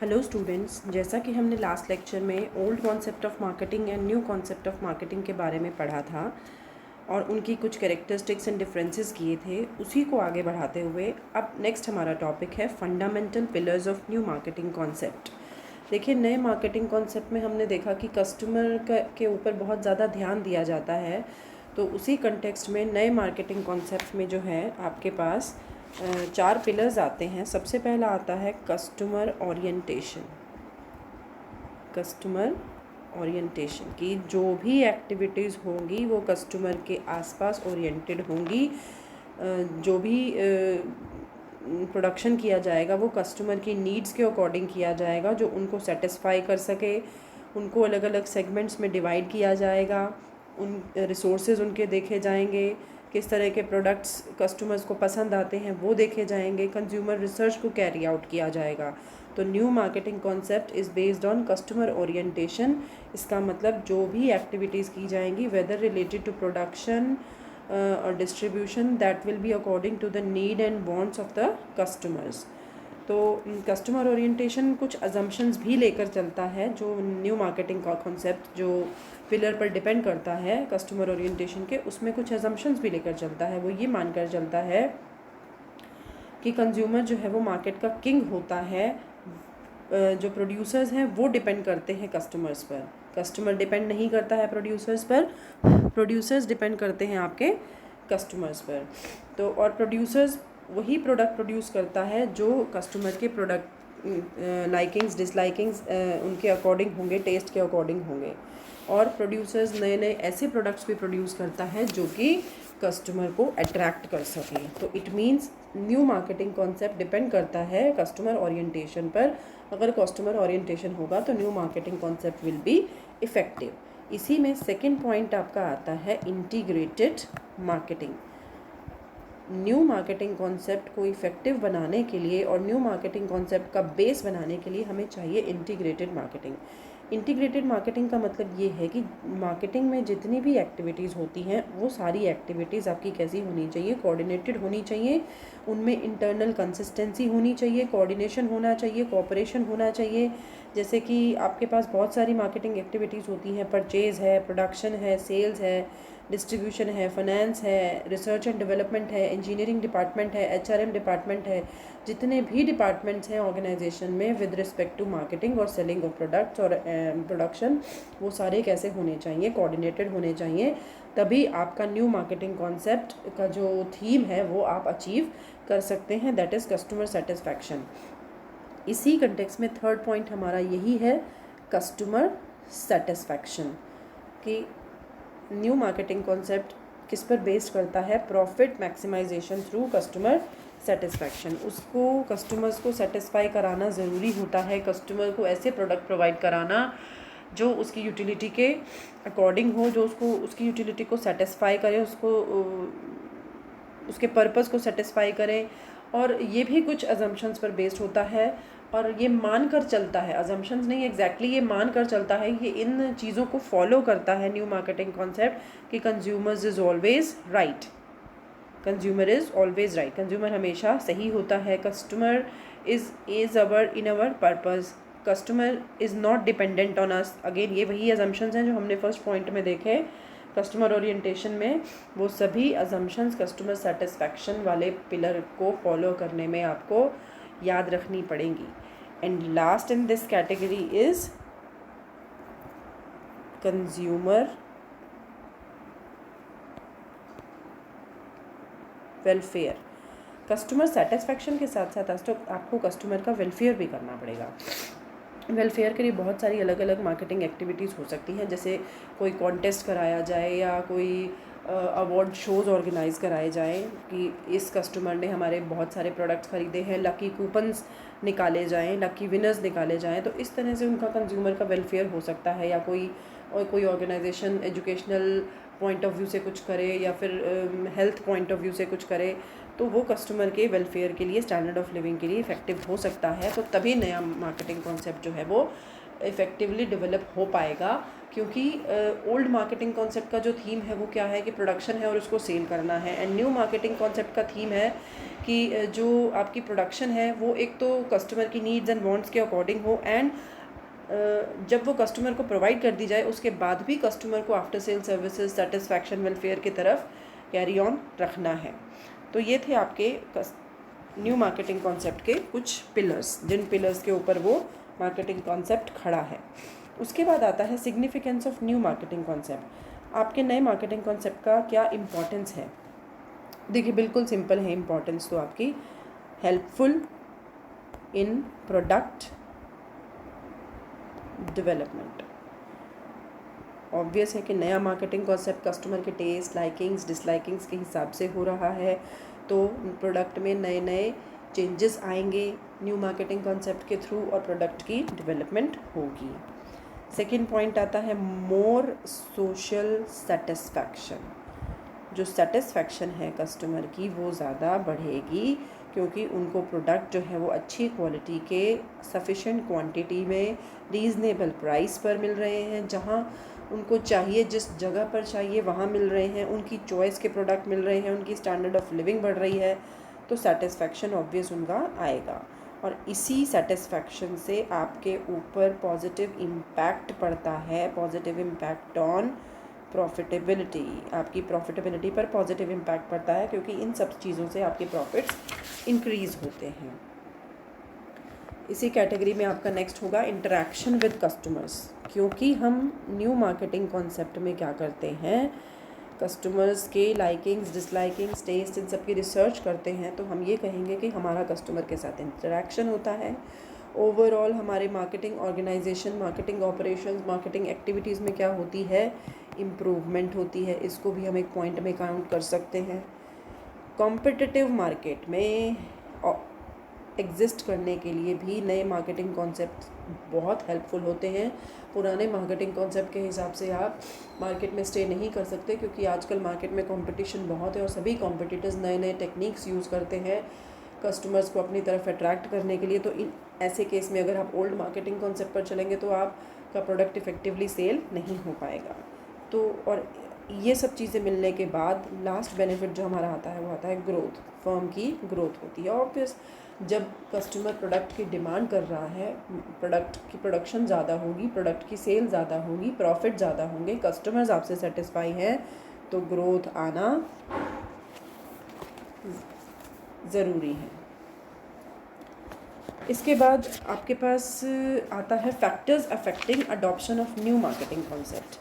Hello students, जैसा कि हमने लास्ट लेक्चर में old concept of marketing and new concept of marketing के बारे में पढ़ा था और उनकी कुछ कैरेक्टरिस्टिक्स एंड डिफरेंसेस किए थे, उसी को आगे बढ़ाते हुए अब नेक्स्ट हमारा टॉपिक है fundamental pillars of new marketing concept. देखिए, नए मार्केटिंग कॉन्सेप्ट में हमने देखा कि कस्टमर के ऊपर बहुत ज़्यादा ध्यान दिया जाता है। तो उसी कंटेक्स्ट में नए मार्केटिंग कॉन्सेप्ट में जो है आपके पास 4 पिलर्स आते हैं। सबसे पहला आता है कस्टमर ओरिएंटेशन। कस्टमर ओरिएंटेशन की जो भी एक्टिविटीज़ होंगी वो कस्टमर के आसपास ओरिएंटेड होंगी। जो भी प्रोडक्शन किया जाएगा वो कस्टमर की नीड्स के अकॉर्डिंग किया जाएगा, जो उनको सेटिस्फाई कर सके। उनको अलग अलग सेगमेंट्स में डिवाइड किया जाएगा, उन रिसोर्सेज उनके देखे जाएंगे, किस तरह के प्रोडक्ट्स कस्टमर्स को पसंद आते हैं वो देखे जाएंगे, कंज्यूमर रिसर्च को कैरी आउट किया जाएगा। तो new marketing concept is based on customer orientation. इसका मतलब जो भी एक्टिविटीज़ की जाएंगी वेदर रिलेटेड टू प्रोडक्शन और distribution, that will be according to the need and wants of the customers. तो कस्टमर ओरिएंटेशन कुछ अजम्पशंस भी लेकर चलता है। जो न्यू मार्केटिंग का कॉन्सेप्ट जो पिलर पर डिपेंड करता है कस्टमर ओरिएंटेशन के, उसमें कुछ अजम्पशंस भी लेकर चलता है। वो ये मानकर चलता है कि कंज्यूमर जो है वो मार्केट का किंग होता है। जो प्रोड्यूसर्स हैं वो डिपेंड करते हैं कस्टमर्स पर, कस्टमर डिपेंड नहीं करता है प्रोड्यूसर्स पर, प्रोड्यूसर्स डिपेंड करते हैं आपके कस्टमर्स पर। तो और प्रोड्यूसर्स वही प्रोडक्ट प्रोड्यूस करता है जो कस्टमर के प्रोडक्ट लाइकिंग्स डिसलाइकिंग्स उनके अकॉर्डिंग होंगे, टेस्ट के अकॉर्डिंग होंगे। और प्रोड्यूसर्स नए नए ऐसे प्रोडक्ट्स भी प्रोड्यूस करता है जो कि कस्टमर को अट्रैक्ट कर सके। तो it means new marketing concept depend करता है कस्टमर ओरिएंटेशन पर। अगर कस्टमर ओरिएंटेशन होगा तो new marketing concept will be effective. इसी में सेकंड पॉइंट आपका आता है integrated marketing. New marketing concept को इफ़ेक्टिव बनाने के लिए और न्यू मार्केटिंग कॉन्सेप्ट का बेस बनाने के लिए हमें चाहिए इंटीग्रेटेड मार्केटिंग। इंटीग्रेटेड मार्केटिंग का मतलब ये है कि मार्केटिंग में जितनी भी एक्टिविटीज़ होती हैं वो सारी एक्टिविटीज़ आपकी कैसी होनी चाहिए, कोऑर्डिनेटेड होनी चाहिए। उनमें इंटरनल कंसिस्टेंसी होनी चाहिए, कोऑर्डिनेशन होना चाहिए, कोऑपरेशन होना चाहिए। जैसे कि आपके पास बहुत सारी मार्केटिंग एक्टिविटीज़ होती हैं, परचेज़ है, प्रोडक्शन है, सेल्स है, डिस्ट्रीब्यूशन है, फाइनेंस है, रिसर्च एंड डेवलपमेंट है, इंजीनियरिंग डिपार्टमेंट है, एचआरएम डिपार्टमेंट है। जितने भी डिपार्टमेंट्स हैं ऑर्गेनाइजेशन में विद रिस्पेक्ट टू मार्केटिंग और सेलिंग ऑफ प्रोडक्ट्स और प्रोडक्शन, वो सारे कैसे होने चाहिए, कोऑर्डिनेटेड होने चाहिए। तभी आपका न्यू मार्केटिंग कॉन्सेप्ट का जो थीम है वो आप अचीव कर सकते हैं, दैट इज़ कस्टमर सेटिस्फैक्शन। इसी कंटेक्स्ट में थर्ड पॉइंट हमारा यही है, कस्टमर सेटिस्फैक्शन। कि न्यू मार्केटिंग कॉन्सेप्ट किस पर बेस्ड करता है, profit maximisation through customer satisfaction. उसको कस्टमर्स को सेटिस्फाई कराना ज़रूरी होता है, कस्टमर को ऐसे प्रोडक्ट प्रोवाइड कराना जो उसकी यूटिलिटी के अकॉर्डिंग हो, जो उसको उसकी यूटिलिटी को सेटिस्फाई करे, उसको उसके पर्पज़ को सेटिस्फाई करे। और ये भी कुछ अजम्पशंस पर बेस्ड होता है और ये मान कर चलता है, अजम्पशंस नहीं एग्जैक्टली, ये मान कर चलता है, ये इन चीज़ों को फॉलो करता है न्यू मार्केटिंग कॉन्सेप्ट कि consumers is always right. Consumer is always right, consumer हमेशा सही होता है। Customer is our in our purpose, customer is not dependent on us. Again ये वही अजम्पशंस हैं जो हमने फर्स्ट पॉइंट में देखे कस्टमर ओरिएंटेशन में। वो सभी अजम्पशंस कस्टमर सेटिस्फैक्शन वाले पिलर को फॉलो करने में आपको याद रखनी पड़ेंगी। And last in this category is consumer welfare. Customer satisfaction के साथ साथ आपको कस्टमर का वेलफेयर भी करना पड़ेगा। वेलफेयर के लिए बहुत सारी अलग अलग मार्केटिंग एक्टिविटीज़ हो सकती हैं, जैसे कोई कॉन्टेस्ट कराया जाए या कोई अवार्ड शोज़ ऑर्गेनाइज़ कराए जाएँ कि इस कस्टमर ने हमारे बहुत सारे प्रोडक्ट्स ख़रीदे हैं, लकी कूपन्स निकाले जाएँ, लकी विनर्स निकाले जाएँ। तो इस तरह से उनका कंज्यूमर का वेलफेयर हो सकता है। या कोई organisation educational point of view से कुछ करे या फिर हेल्थ पॉइंट ऑफ व्यू से कुछ करे, तो वो कस्टमर के वेलफेयर के लिए, स्टैंडर्ड ऑफ लिविंग के लिए इफ़ेक्टिव हो सकता है। तो तभी नया मार्केटिंग कॉन्सेप्ट जो है वो इफ़ेक्टिवली डेवलप हो पाएगा, क्योंकि ओल्ड मार्केटिंग कॉन्सेप्ट का जो थीम है वो क्या है कि प्रोडक्शन है और उसको सेल करना है, एंड न्यू मार्केटिंग कॉन्सेप्ट का थीम है कि जो आपकी प्रोडक्शन है वो एक तो कस्टमर की नीड्स एंड वांट्स के अकॉर्डिंग हो, एंड जब वो कस्टमर को प्रोवाइड कर दी जाए उसके बाद भी कस्टमर को after sale services satisfaction welfare की तरफ कैरी ऑन रखना है। तो ये थे आपके न्यू मार्केटिंग कॉन्सेप्ट के कुछ पिलर्स, जिन पिलर्स के ऊपर वो मार्केटिंग कॉन्सेप्ट खड़ा है। उसके बाद आता है significance of new marketing concept. आपके नए मार्केटिंग कॉन्सेप्ट का क्या इम्पोर्टेंस है? देखिए बिल्कुल सिंपल है इम्पोर्टेंस तो आपकी, helpful in product development. Obvious है कि नया मार्केटिंग कॉन्सेप्ट कस्टमर के टेस्ट, लाइकिंग्स, डिसलाइकिंग्स के हिसाब से हो रहा है, तो प्रोडक्ट में नए नए चेंजेस आएंगे न्यू मार्केटिंग कॉन्सेप्ट के थ्रू और प्रोडक्ट की डेवलपमेंट होगी। सेकंड पॉइंट आता है मोर सोशल सेटिस्फैक्शन। जो सेटिस्फैक्शन है कस्टमर की वो ज़्यादा बढ़ेगी, क्योंकि उनको प्रोडक्ट जो है वो अच्छी क्वालिटी के सफिशेंट क्वांटिटी में रीज़नेबल प्राइस पर मिल रहे हैं, जहां उनको चाहिए, जिस जगह पर चाहिए वहाँ मिल रहे हैं, उनकी चॉइस के प्रोडक्ट मिल रहे हैं, उनकी स्टैंडर्ड ऑफ लिविंग बढ़ रही है, तो सेटिस्फैक्शन ऑब्वियस उनका आएगा। और इसी सेटिस्फैक्शन से आपके ऊपर पॉजिटिव इम्पैक्ट पड़ता है, पॉजिटिव इम्पैक्ट ऑन प्रॉफिटेबिलिटी, आपकी प्रॉफिटेबिलिटी पर पॉजिटिव इम्पैक्ट पड़ता है, क्योंकि इन सब चीज़ों से आपके प्रॉफिट्स इंक्रीज़ होते हैं। इसी कैटेगरी में आपका नेक्स्ट होगा इंटरेक्शन विद कस्टमर्स, क्योंकि हम न्यू मार्केटिंग कॉन्सेप्ट में क्या करते हैं, कस्टमर्स के लाइकिंग्स, डिसलाइकिंग्स, टेस्ट, इन सब की रिसर्च करते हैं, तो हम ये कहेंगे कि हमारा कस्टमर के साथ इंटरेक्शन होता है। ओवरऑल हमारे marketing organization, marketing operations, marketing activities में क्या होती है, इम्प्रूवमेंट होती है। इसको भी हम एक पॉइंट में काउंट कर सकते हैं। कॉम्पिटिटिव मार्केट में एग्जिस्ट करने के लिए भी नए मार्केटिंग कॉन्सेप्ट बहुत हेल्पफुल होते हैं। पुराने मार्केटिंग कॉन्सेप्ट के हिसाब से आप मार्केट में स्टे नहीं कर सकते, क्योंकि आजकल मार्केट में कंपटीशन बहुत है और सभी कॉम्पिटिटर्स नए नए टेक्निक्स यूज़ करते हैं कस्टमर्स को अपनी तरफ अट्रैक्ट करने के लिए। तो इन ऐसे केस में अगर आप ओल्ड मार्केटिंग कॉन्सेप्ट पर चलेंगे तो आपका प्रोडक्ट इफ़ेक्टिवली सेल नहीं हो पाएगा। तो और ये सब चीज़ें मिलने के बाद लास्ट बेनिफिट जो हमारा आता है वो आता है ग्रोथ, फर्म की ग्रोथ होती है। ऑब्वियस, जब कस्टमर प्रोडक्ट की डिमांड कर रहा है, प्रोडक्ट की प्रोडक्शन ज़्यादा होगी, प्रोडक्ट की सेल ज़्यादा होगी, प्रॉफिट ज़्यादा होंगे, कस्टमर्स आपसे सेटिस्फाई हैं, तो ग्रोथ आना ज़रूरी है। इसके बाद आपके पास आता है factors affecting adoption of new marketing concept,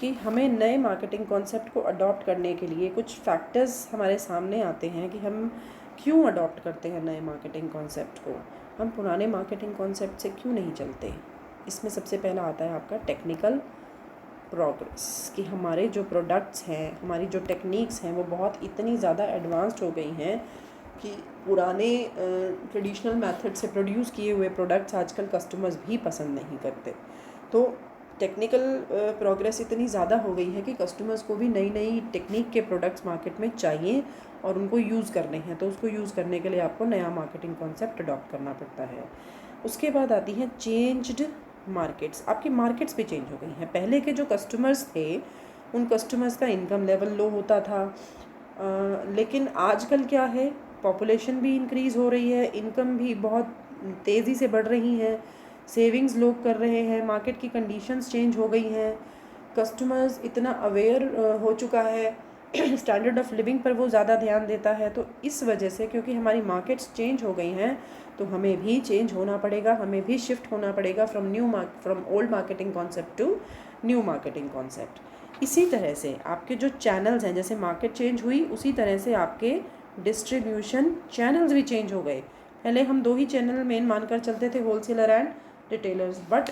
कि हमें नए मार्केटिंग कॉन्सेप्ट को अडॉप्ट करने के लिए कुछ फैक्टर्स हमारे सामने आते हैं कि हम क्यों अडॉप्ट करते हैं नए मार्केटिंग कॉन्सेप्ट को, हम पुराने मार्केटिंग कॉन्सेप्ट से क्यों नहीं चलते। इसमें सबसे पहला आता है आपका टेक्निकल प्रोग्रेस, कि हमारे जो प्रोडक्ट्स हैं, हमारी जो टेक्निक्स हैं वो बहुत इतनी ज़्यादा एडवांस्ड हो गई हैं कि पुराने ट्रेडिशनल मेथड से प्रोड्यूस किए हुए प्रोडक्ट्स आजकल कस्टमर्स भी पसंद नहीं करते। तो टेक्निकल प्रोग्रेस इतनी ज़्यादा हो गई है कि कस्टमर्स को भी नई नई टेक्निक के प्रोडक्ट्स मार्केट में चाहिए और उनको यूज़ करने हैं, तो उसको यूज़ करने के लिए आपको नया मार्केटिंग कॉन्सेप्ट अडॉप्ट करना पड़ता है। उसके बाद आती हैं चेंज्ड मार्केट्स। आपकी मार्केट्स भी चेंज हो गई हैं। पहले के जो कस्टमर्स थे उन कस्टमर्स का इनकम लेवल लो होता था, लेकिन आजकल क्या है, पॉपुलेशन भी इंक्रीज़ हो रही है, इनकम भी बहुत तेज़ी से बढ़ रही हैं, सेविंग्स लोग कर रहे हैं, मार्केट की कंडीशंस चेंज हो गई हैं, कस्टमर्स इतना अवेयर हो चुका है, स्टैंडर्ड ऑफ लिविंग पर वो ज़्यादा ध्यान देता है। तो इस वजह से, क्योंकि हमारी मार्केट्स चेंज हो गई हैं, तो हमें भी चेंज होना पड़ेगा, हमें भी शिफ्ट होना पड़ेगा from old marketing concept to new marketing concept. इसी तरह से आपके जो चैनल्स हैं, जैसे मार्केट चेंज हुई उसी तरह से आपके डिस्ट्रीब्यूशन चैनल्स भी चेंज हो गए। पहले हम 2 ही चैनल मेन मानकर चलते थे, होलसेलर एंड रिटेलर्स, बट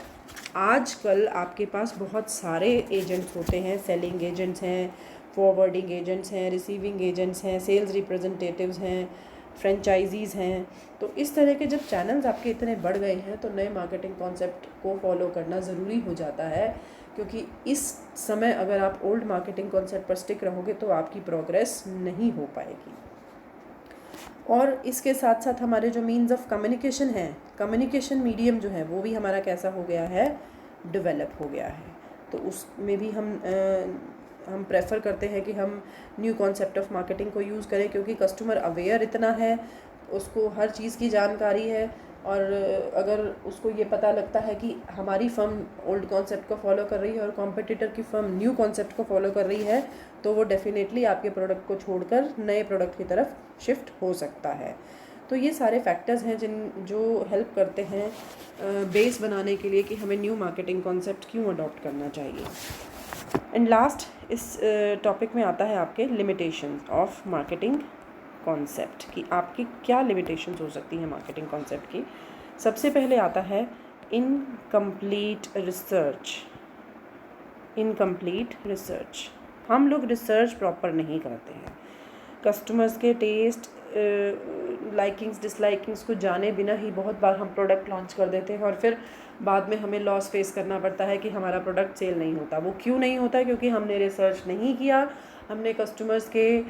आजकल आपके पास बहुत सारे एजेंट्स होते हैं, सेलिंग एजेंट्स हैं, फॉरवर्डिंग एजेंट्स हैं, रिसीविंग एजेंट्स हैं, सेल्स रिप्रेजेंटेटिव्स हैं, फ्रेंचाइजीज़ हैं। तो इस तरह के जब चैनल्स आपके इतने बढ़ गए हैं तो नए मार्केटिंग कॉन्सेप्ट को फॉलो करना ज़रूरी हो जाता है, क्योंकि इस समय अगर आप ओल्ड मार्केटिंग कॉन्सेप्ट पर स्टिक रहोगे तो आपकी प्रोग्रेस नहीं हो पाएगी। और इसके साथ साथ हमारे जो मीन्स ऑफ कम्युनिकेशन है, कम्युनिकेशन मीडियम जो है वो भी हमारा कैसा हो गया है, डेवलप हो गया है। तो उसमें भी हम प्रेफर करते हैं कि हम न्यू कॉन्सेप्ट ऑफ मार्केटिंग को यूज़ करें, क्योंकि कस्टमर अवेयर इतना है, उसको हर चीज़ की जानकारी है, और अगर उसको ये पता लगता है कि हमारी फर्म ओल्ड कॉन्सेप्ट को फॉलो कर रही है और कॉम्पिटिटर की फर्म न्यू कॉन्सेप्ट को फॉलो कर रही है, तो वो डेफिनेटली आपके प्रोडक्ट को छोड़कर नए प्रोडक्ट की तरफ शिफ्ट हो सकता है। तो ये सारे फैक्टर्स हैं जो हेल्प करते हैं बेस बनाने के लिए कि हमें न्यू मार्केटिंग कॉन्सेप्ट क्यों अडॉप्ट करना चाहिए। एंड लास्ट इस टॉपिक में आता है आपके लिमिटेशंस ऑफ मार्केटिंग कॉन्सेप्ट, कि आपकी क्या लिमिटेशंस हो सकती हैं मार्केटिंग कॉन्सेप्ट की। सबसे पहले आता है इनकम्प्लीट रिसर्च। इनकम्प्लीट रिसर्च, हम लोग रिसर्च प्रॉपर नहीं करते हैं, कस्टमर्स के टेस्ट, लाइकिंग्स डिसलाइकिंग्स को जाने बिना ही बहुत बार हम प्रोडक्ट लॉन्च कर देते हैं, और फिर बाद में हमें लॉस फेस करना पड़ता है कि हमारा प्रोडक्ट सेल नहीं होता। वो क्यों नहीं होता? क्योंकि हमने रिसर्च नहीं किया, हमने कस्टमर्स के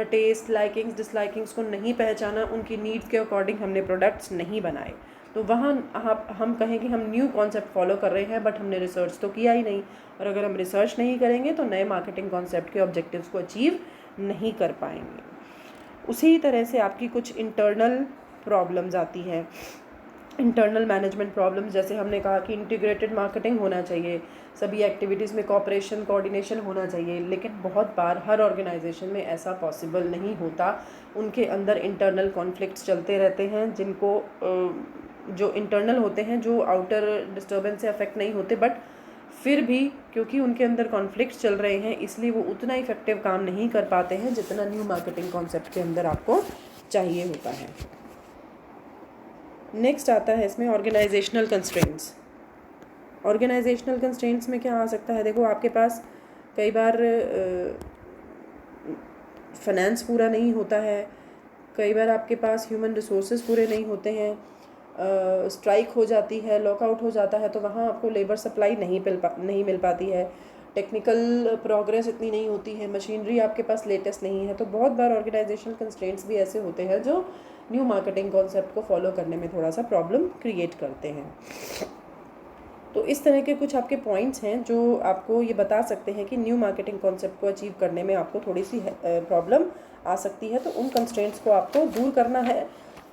टेस्ट, लाइकिंग्स डिसलाइकिंग्स को नहीं पहचाना, उनकी नीड्स के अकॉर्डिंग हमने प्रोडक्ट्स नहीं बनाए। तो वहाँ हम कहें कि हम न्यू कॉन्सेप्ट फॉलो कर रहे हैं, बट हमने रिसर्च तो किया ही नहीं, और अगर हम रिसर्च नहीं करेंगे तो नए मार्केटिंग कॉन्सेप्ट के ऑब्जेक्टिव्स को अचीव नहीं कर पाएंगे। उसी तरह से आपकी कुछ इंटरनल प्रॉब्लम्स आती है, इंटरनल मैनेजमेंट प्रॉब्लम्स। जैसे हमने कहा कि इंटीग्रेटेड मार्केटिंग होना चाहिए, सभी एक्टिविटीज़ में कोऑपरेशन, कोऑर्डिनेशन होना चाहिए, लेकिन बहुत बार हर ऑर्गेनाइजेशन में ऐसा पॉसिबल नहीं होता। उनके अंदर इंटरनल कॉन्फ्लिक्ट्स चलते रहते हैं, जिनको जो इंटरनल होते हैं, जो आउटर डिस्टर्बेंस से अफेक्ट नहीं होते, बट फिर भी क्योंकि उनके अंदर कॉन्फ्लिक्ट्स चल रहे हैं, इसलिए वो उतना इफेक्टिव काम नहीं कर पाते हैं जितना न्यू मार्केटिंग कॉन्सेप्ट के अंदर आपको चाहिए होता है। नेक्स्ट आता है इसमें ऑर्गेनाइजेशनल कंस्ट्रेंट्स। ऑर्गेनाइजेशनल कंस्ट्रेंट्स में क्या आ सकता है? देखो, आपके पास कई बार फाइनेंस पूरा नहीं होता है, कई बार आपके पास ह्यूमन रिसोर्सेज पूरे नहीं होते हैं, स्ट्राइक हो जाती है, लॉकआउट हो जाता है, तो वहाँ आपको लेबर सप्लाई नहीं मिल पाती है, टेक्निकल प्रोग्रेस इतनी नहीं होती है, मशीनरी आपके पास लेटेस्ट नहीं है। तो बहुत बार ऑर्गेनाइजेशनल कंस्ट्रेंट्स भी ऐसे होते हैं जो न्यू मार्केटिंग कॉन्सेप्ट को फॉलो करने में थोड़ा सा प्रॉब्लम क्रिएट करते हैं। तो इस तरह के कुछ आपके पॉइंट्स हैं जो आपको ये बता सकते हैं कि न्यू मार्केटिंग कॉन्सेप्ट को अचीव करने में आपको थोड़ी सी प्रॉब्लम आ सकती है। तो उन कंस्ट्रेंट्स को आपको दूर करना है,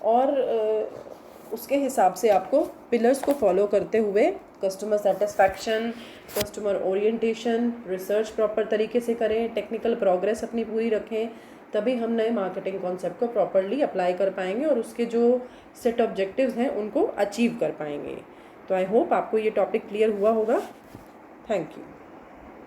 और उसके हिसाब से आपको पिलर्स को फॉलो करते हुए customer satisfaction, customer orientation, research proper तरीके से करें, टेक्निकल प्रोग्रेस अपनी पूरी रखें, तभी हम नए मार्केटिंग कॉन्सेप्ट को प्रॉपरली अप्लाई कर पाएंगे और उसके जो सेट ऑब्जेक्टिव्स हैं उनको अचीव कर पाएंगे। तो आई होप आपको ये टॉपिक क्लियर हुआ होगा। Thank you.